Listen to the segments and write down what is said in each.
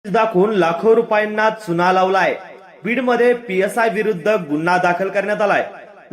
दाखवून लाखो रुपयांना चुना लावलाय। बीडमध्ये पीएसआय विरुद्ध गुन्हा दाखल करण्यात आलाय।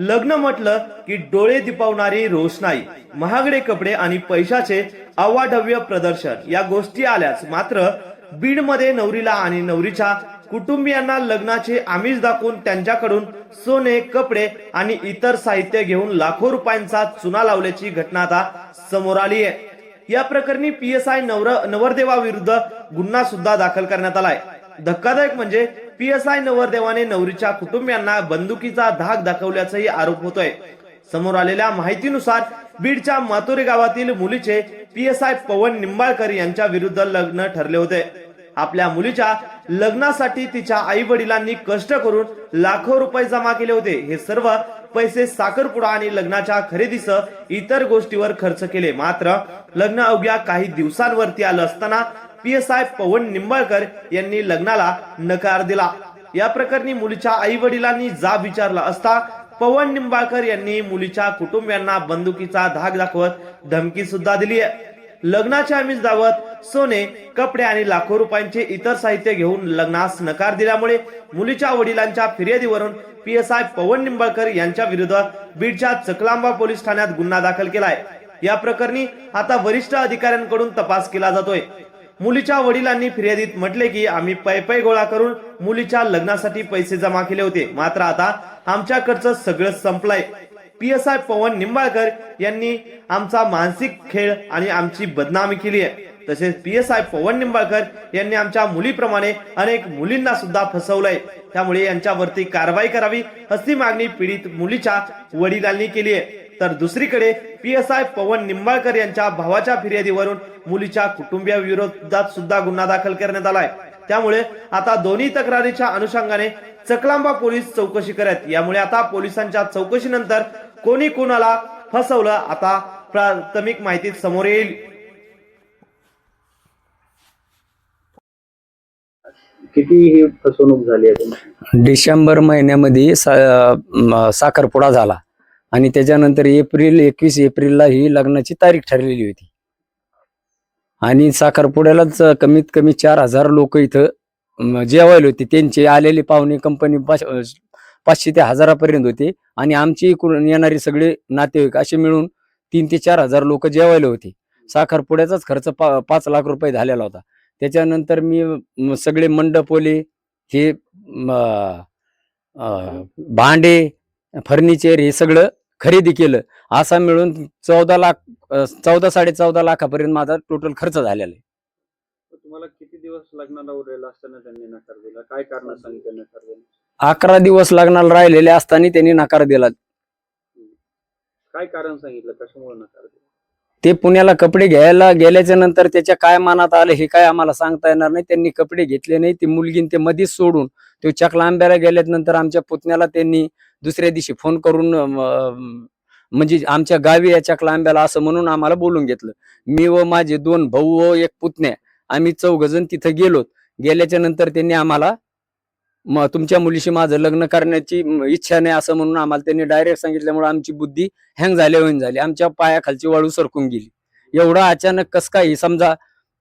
लग्न म्हटलं की डोळे दिपवणारी रोषणाई, महागडे कपडे आणि पैशाचे अवाढव्य प्रदर्शन या गोष्टी आल्याच मात्र बीडमध्ये नवरीला आणि नवरीच्या कुटुंबियांना लग्नाचे आमिष दाखवून त्यांच्याकडून सोने, कपडे आणि इतर साहित्य घेऊन लाखो रुपयांचा चुना लावल्याची घटना आता समोर आली आहे। या प्रकरणी पीएसआय नवरदेवाविरुद्ध गुन्हा सुद्धा दाखल करण्यात आलाय। धक्कादायक म्हणजे पीएसआय नवरदेवाने नवरीच्या कुटुंबियांना बंदुकीचा धाक दाखवल्याचाही आरोप होतोय। समोर आलेल्या माहितीनुसार बीडच्या मातोरे गावातील मुलीचे पीएसआय पवन निंबाळकर यांच्या विरुद्ध लग्न ठरले होते। आपल्या मुलीच्या लग्नासाठी तिच्या आई वडिलांनी कष्ट करून लाखो रुपये जमा केले होते। हे सर्व पैसे साखरपुडा आणि लग्नाच्या खरेदीसह इतर गोष्टीवर खर्च केले। मात्र लग्न अवघ्या काही दिवसांवरती आलं असताना पीएसआय पवन निंबाळकर यांनी लग्नाला नकार दिला। या प्रकरणी मुलीच्या आई वडिलांनी जाब विचारला असता पवन निंबाळकर यांनी मुलीच्या कुटुंबियांना बंदुकीचा धाक दाखवत धमकी सुद्धा दिली आहे। लग्नाचे आमिष दावत सोने, कपडे आणि लाखो रुपयांचे इतर साहित्य घेऊन लग्नास नकार दिल्यामुळे मुलीच्या वडिलांच्या फिर्यादीवरून पीएसआय पवन निंबाळकर यांच्या विरुद्ध बीडच्या चकलांबा पोलीस ठाण्यात गुन्हा दाखल केलाय। या प्रकरणी आता वरिष्ठ अधिकाऱ्यांकडून तपास केला जातोय। मुलीच्या वडिलांनी फिर्यादीत म्हटले की आम्ही पै गोळा करून मुलीच्या लग्नासाठी पैसे जमा केले होते, मात्र आता आमच्याकडचं सगळं संपलंय। पीएसआय पवन निंबाळकर यांनी आमचा मानसिक खेळ आणि आमची बदनामी केली आहे। तसेच पीएसआय पवन निंबाळकर यांनी आमच्या मुलीप्रमाणे अनेक मुलींना सुद्धा फसवलंय, त्यामुळे यांच्यावरती कारवाई करावी अशी मागणी पीडित मुलीच्या वडिलांनी केली आहे। तर दुसरीकडे पीएसआय पवन निंबाळकर यांच्या भावाच्या फिर्यादीवरून मुलीच्या कुटुंबियांविरोधात सुद्धा गुन्हा दाखल करण्यात आलाय। त्यामुळे आता दोन्ही तक्रारीच्या अनुषंगाने चकलांबा पोलीस चौकशी करत। यामुळे आता पोलिसांच्या चौकशीनंतर कोणी कोणाला फसवलं आता प्राथमिक माहिती समोर येईल। किती ही फसवणूक झाली आहे? डिसेंबर महिन्यामध्ये साखरपुडा झाला आणि त्याच्यानंतर 21 एप्रिलला ही लग्नाची तारीख ठरलेली होती आणि साखरपुड्यालाच कमीत कमी 4000 लोक इथं जेवायला होते। त्यांचे आलेले पाहुणे कंपनी 500 ते 1000 पर्यंत होते आणि आमची येणारी सगळे नातेवाईक असे मिळून 3 ते 4000 लोक जेवायला होते। साखरपुड्याचाच खर्च 5 लाख रुपये झालेला होता। त्याच्यानंतर मी सगळे मंडपोले हे भांडे, फर्निचर हे सगळं खरेदी केलं। असा मिळून 14 लाखापर्यंत माझा टोटल खर्च झालेला आहे। तुम्हाला किती दिवस लग्नाला उरलेला असताना त्यांनी नकार दिला? काय कारण सांगितलं नकार दिला? 11 दिवस लग्नाला राहिलेले असताना त्यांनी नकार दिला। काय कारण सांगितलं, कशामुळे नकार दिला? ते पुण्याला कपडे घ्यायला गेल्याच्या नंतर त्याच्या काय मनात आलं हे काय आम्हाला सांगता येणार नाही। त्यांनी कपडे घेतले नाही, ती मुलगी ते मध्येच सोडून तो चकलांब्याला गेल्यानंतर आमच्या पुतण्याला त्यांनी दुसऱ्या दिवशी फोन करून म्हणजे आमच्या गावी या चकलांब्याला असं म्हणून आम्हाला बोलून घेतलं। मी व माझे 2 भाऊ व 1 पुतण्या आम्ही 4 जण तिथं गेलो। गेल्याच्या नंतर त्यांनी आम्हाला तुमच्या मुलीशी माझं लग्न करण्याची इच्छा नाही असं म्हणून आम्हाला त्यांनी डायरेक्ट सांगितल्यामुळे आमची बुद्धी हँग झाली। आमच्या पायाखालची वाळू सरकून गेली। एवढा अचानक कस काय समजा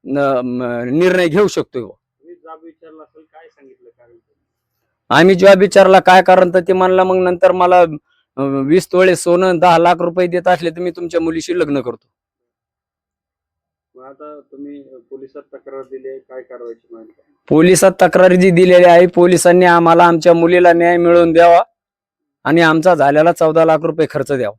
निर्णय घेऊ शकतो? जॉब विचारला असेल, काय सांगितलं कारण? आम्ही जॉब विचारला काय कारण तर ते म्हणला मग नंतर मला 20 तोळे सोनं 10 लाख रुपये देत असले तर मी तुमच्या मुलीशी लग्न करतो। आता तुम्ही पोलिसात तक्रार दिली, काय कारवाईची मागणी? पोलिसात तक्रार जी दिलेली आहे, पोलिसांनी आम्हाला आमच्या मुलीला न्याय मिळवून द्यावा आणि आमचा झालेला 14 लाख रुपये खर्च द्यावा।